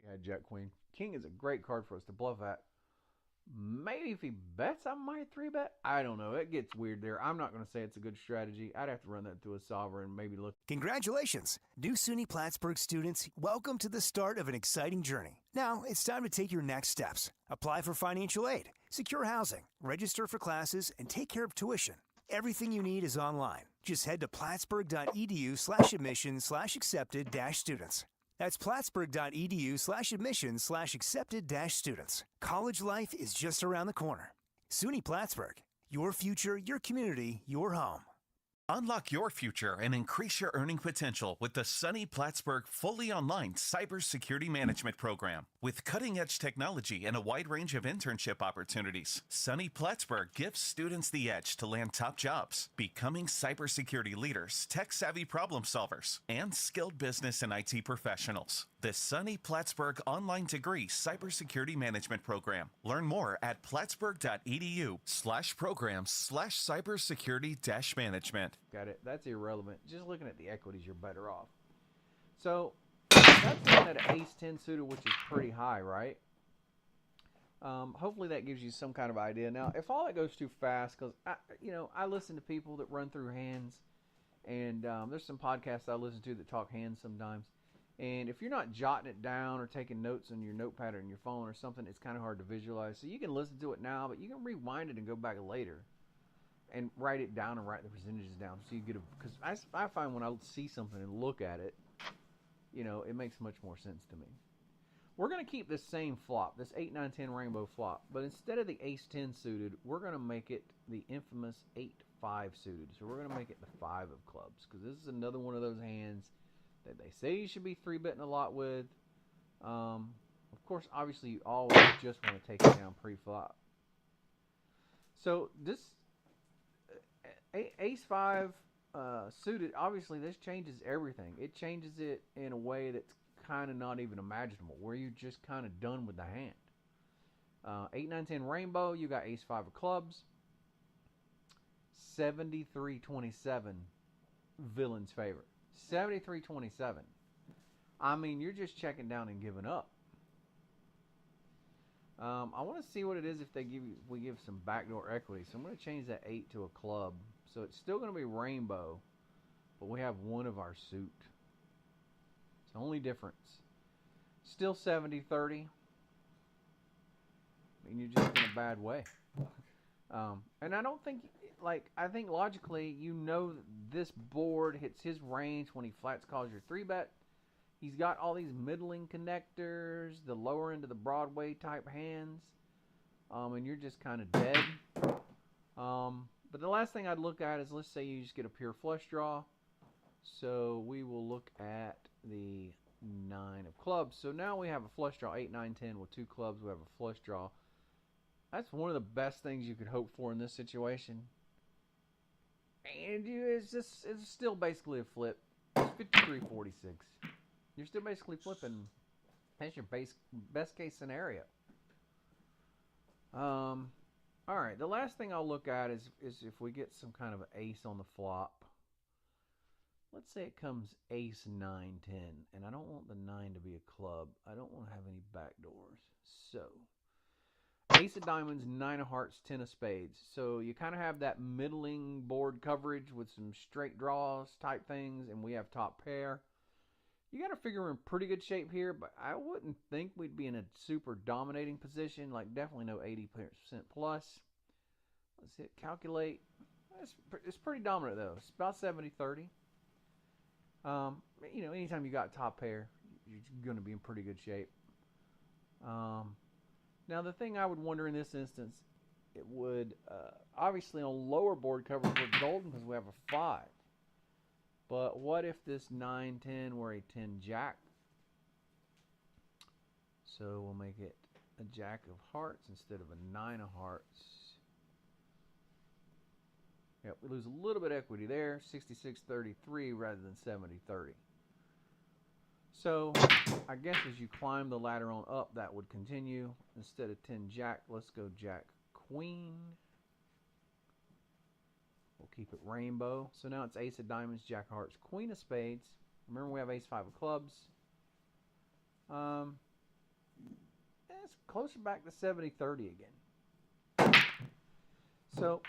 Yeah, Jack Queen. King is a great card for us to bluff at. Maybe if he bets, I might three bet. I don't know. It gets weird there. I'm not going to say it's a good strategy. I'd have to run that through a solver and maybe look. Congratulations! New SUNY Plattsburgh students, welcome to the start of an exciting journey. Now it's time to take your next steps. Apply for financial aid, secure housing, register for classes, and take care of tuition. Everything you need is online. Just head to plattsburgh.edu/admission/accepted-students. That's plattsburgh.edu/admission/accepted-students. College life is just around the corner. SUNY Plattsburgh. Your future, your community, your home. Unlock your future and increase your earning potential with the SUNY Plattsburgh fully online cybersecurity management program. With cutting-edge technology and a wide range of internship opportunities, SUNY Plattsburgh gives students the edge to land top jobs, becoming cybersecurity leaders, tech-savvy problem solvers, and skilled business and IT professionals. The SUNY Plattsburgh Online Degree Cybersecurity Management Program. Learn more at plattsburgh.edu/programs/cybersecurity-management. Got it. That's irrelevant. Just looking at the equities, you're better off. So that's looking at an ace 10 suited, which is pretty high, right? Hopefully that gives you some kind of idea. Now, if all that goes too fast, because I listen to people that run through hands, and there's some podcasts I listen to that talk hands sometimes. And if you're not jotting it down or taking notes on your notepad or on your phone or something, it's kind of hard to visualize. So you can listen to it now, but you can rewind it and go back later and write it down and write the percentages down. So you get because I find when I see something and look at it, it makes much more sense to me. We're going to keep this same flop, this 8, 9, 10 rainbow flop, but instead of the ace 10 suited, we're going to make it the infamous 8, 5 suited. So we're going to make it the 5 of clubs, because this is another one of those hands that they say you should be 3-betting a lot with. Of course, obviously, you always just want to take it down pre-flop. So this ace 5 suited, obviously, this changes everything. It changes it in a way that's kind of not even imaginable, where you're just kind of done with the hand. 8, 9, 10 rainbow, you got ace 5 of clubs. 73-27, villain's favor. 73-27. I mean, you're just checking down and giving up. I want to see what it is if we give some backdoor equity. So I'm going to change that 8 to a club. So it's still going to be rainbow, but we have one of our suit. It's the only difference. Still 70-30. I mean, you're just in a bad way. And I don't think, I think logically, that this board hits his range when he flats calls your 3-bet. He's got all these middling connectors, the lower end of the Broadway type hands, and you're just kind of dead. But the last thing I'd look at is, let's say you just get a pure flush draw. So we will look at the 9 of clubs. So now we have a flush draw, 8, 9, 10 with 2 clubs. We have a flush draw. That's one of the best things you could hope for in this situation. And it's still basically a flip. It's 53-46. You're still basically flipping. That's your best case scenario. All right. The last thing I'll look at is if we get some kind of an ace on the flop. Let's say it comes ace 9, 10, and I don't want the 9 to be a club. I don't want to have any backdoors. So ace of diamonds, 9 of hearts, 10 of spades. So you kind of have that middling board coverage with some straight draws type things, and we have top pair. You got to figure we're in pretty good shape here, but I wouldn't think we'd be in a super dominating position, definitely no 80% plus. Let's hit calculate. It's pretty dominant, though. It's about 70-30. Anytime you got top pair, you're going to be in pretty good shape. Now, the thing I would wonder in this instance, it would, obviously on lower board coverage, we're golden because we have a 5. But what if this 9-10 were a 10 jack? So we'll make it a jack of hearts instead of a 9 of hearts. Yep, we lose a little bit of equity there, 66-33 rather than 70-30. So I guess as you climb the ladder on up, that would continue. Instead of 10 jack, let's go jack queen. We'll keep it rainbow. So now it's ace of diamonds, jack of hearts, queen of spades. Remember we have ace 5 of clubs. it's closer back to 70-30 again. So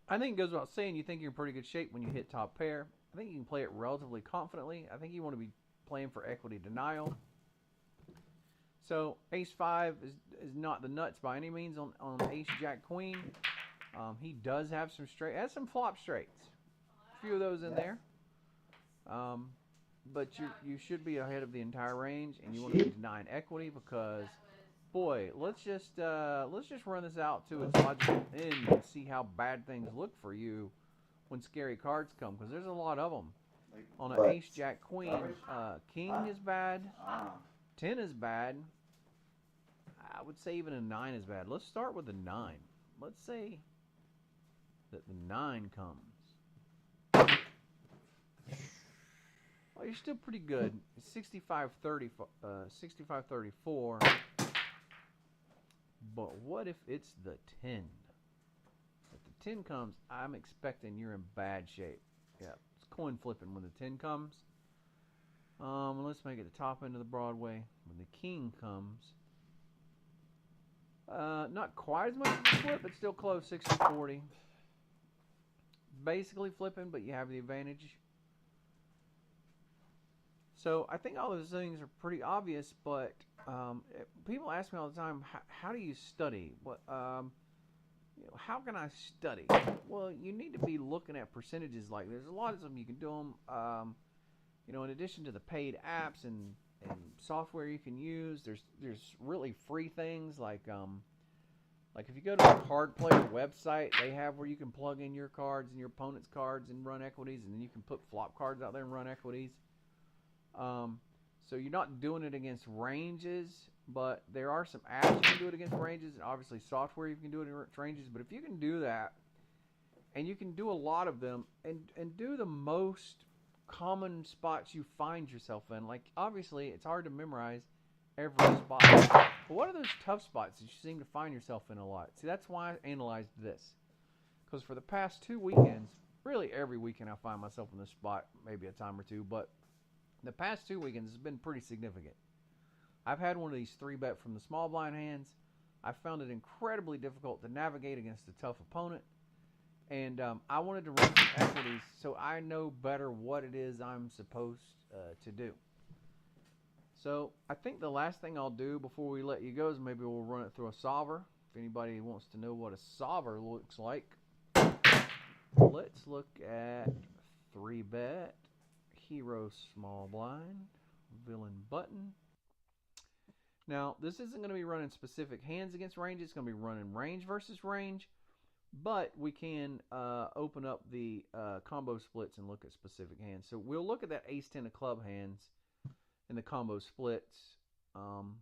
I think it goes without saying you think you're in pretty good shape when you hit top pair. I think you can play it relatively confidently. I think you want to be playing for equity denial. So ace 5 is not the nuts by any means on ace jack queen. He does have some straight, has some flop straights. A few of those in there. But you should be ahead of the entire range, and you want to be denying equity because, boy, let's just run this out to its logical end and see how bad things look for you when scary cards come, because there's a lot of them. On an ace jack queen, king is bad, 10 is bad. I would say even a 9 is bad. Let's start with the 9. Let's say that the 9 comes. Well, you're still pretty good. 65-30, 65-34. But what if it's the 10? If the 10 comes, I'm expecting you're in bad shape. Yeah, it's coin flipping when the 10 comes. Let's make it the top end of the Broadway. When the king comes, not quite as much as a flip, but still close, 60-40. Basically flipping, but you have the advantage. So I think all those things are pretty obvious, but people ask me all the time, how do you study? What, how can I study? Well, you need to be looking at percentages. Like there's a lot of them you can do them. In addition to the paid apps and software you can use, there's really free things like if you go to the card player website, they have where you can plug in your cards and your opponent's cards and run equities, and then you can put flop cards out there and run equities. So you're not doing it against ranges, but there are some apps you can do it against ranges, and obviously software you can do it against ranges. But if you can do that, and you can do a lot of them, and do the most common spots you find yourself in, like obviously it's hard to memorize every spot. But what are those tough spots that you seem to find yourself in a lot? See, that's why I analyzed this. Because for the past 2 weekends, really every weekend I find myself in this spot, maybe a time or two, but the past 2 weekends has been pretty significant. I've had one of these 3-bet from the small blind hands. I found it incredibly difficult to navigate against a tough opponent. And I wanted to run some equities so I know better what it is I'm supposed to do. So I think the last thing I'll do before we let you go is maybe we'll run it through a solver. If anybody wants to know what a solver looks like, let's look at 3-bet, hero small blind, villain button. Now, this isn't going to be running specific hands against range. It's going to be running range versus range. But we can open up the combo splits and look at specific hands. So we'll look at that ace-10 of club hands in the combo splits. And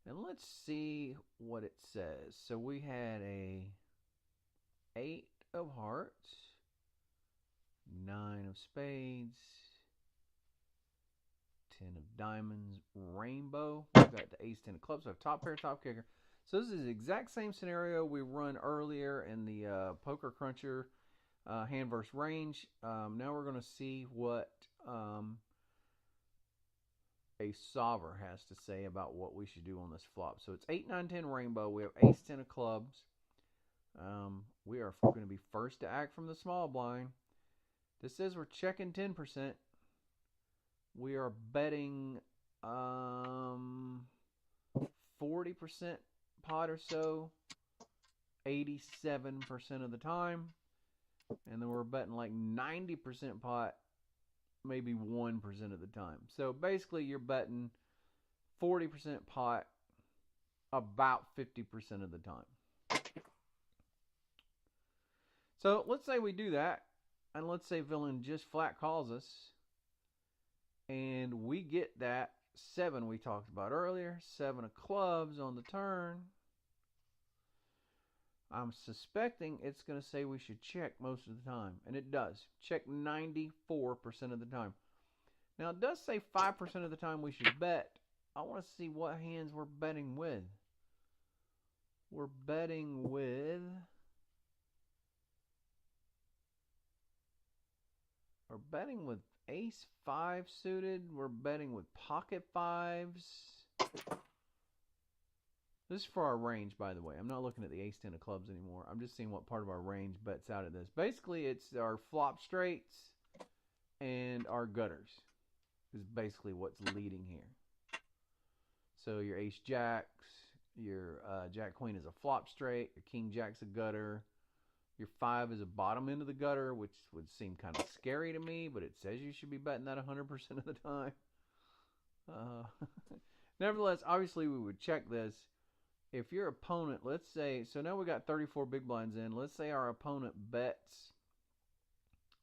let's see what it says. So we had a 8 of hearts, 9 of spades, 10 of diamonds, rainbow. We've got the ace-10 of clubs. So I have top pair, top kicker. So this is the exact same scenario we run earlier in the Poker Cruncher hand versus range. Now we're going to see what a solver has to say about what we should do on this flop. So it's 8, 9, 10 rainbow. We have ace-10 of clubs. We are going to be first to act from the small blind. This says we're checking 10%. We are betting 40% pot or so, 87% of the time. And then we're betting like 90% pot, maybe 1% of the time. So basically you're betting 40% pot about 50% of the time. So let's say we do that, and let's say villain just flat calls us, and we get that 7 we talked about earlier, 7 of clubs on the turn. I'm suspecting it's going to say we should check most of the time, and it does. Check 94% of the time. Now, it does say 5% of the time we should bet. I want to see what hands we're betting with. We're betting with... Ace 5 suited. We're betting with pocket fives. This is for our range, by the way. I'm not looking at the ace 10 of clubs anymore. I'm just seeing what part of our range bets out of this. Basically, it's our flop straights and our gutters is basically what's leading here. So your ace jacks, your jack queen is a flop straight, your king jack's a gutter, your 5 is a bottom end of the gutter, which would seem kind of scary to me, but it says you should be betting that 100% of the time. Nevertheless, obviously we would check this. If your opponent, let's say, so now we got 34 big blinds in. Let's say our opponent bets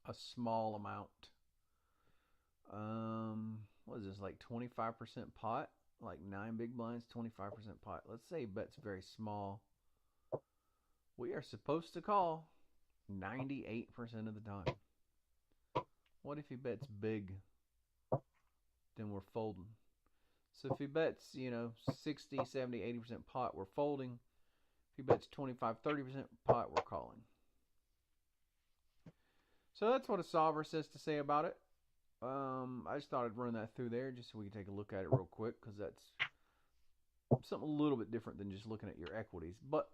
a small amount. What is this, like 25% pot? Like 9 big blinds, 25% pot. Let's say he bets very small. We are supposed to call 98% of the time. What if he bets big? Then we're folding. So if he bets, 60, 70, 80% pot, we're folding. If he bets 25, 30% pot, we're calling. So that's what a solver says to say about it. I just thought I'd run that through there just so we can take a look at it real quick, because that's something a little bit different than just looking at your equities. But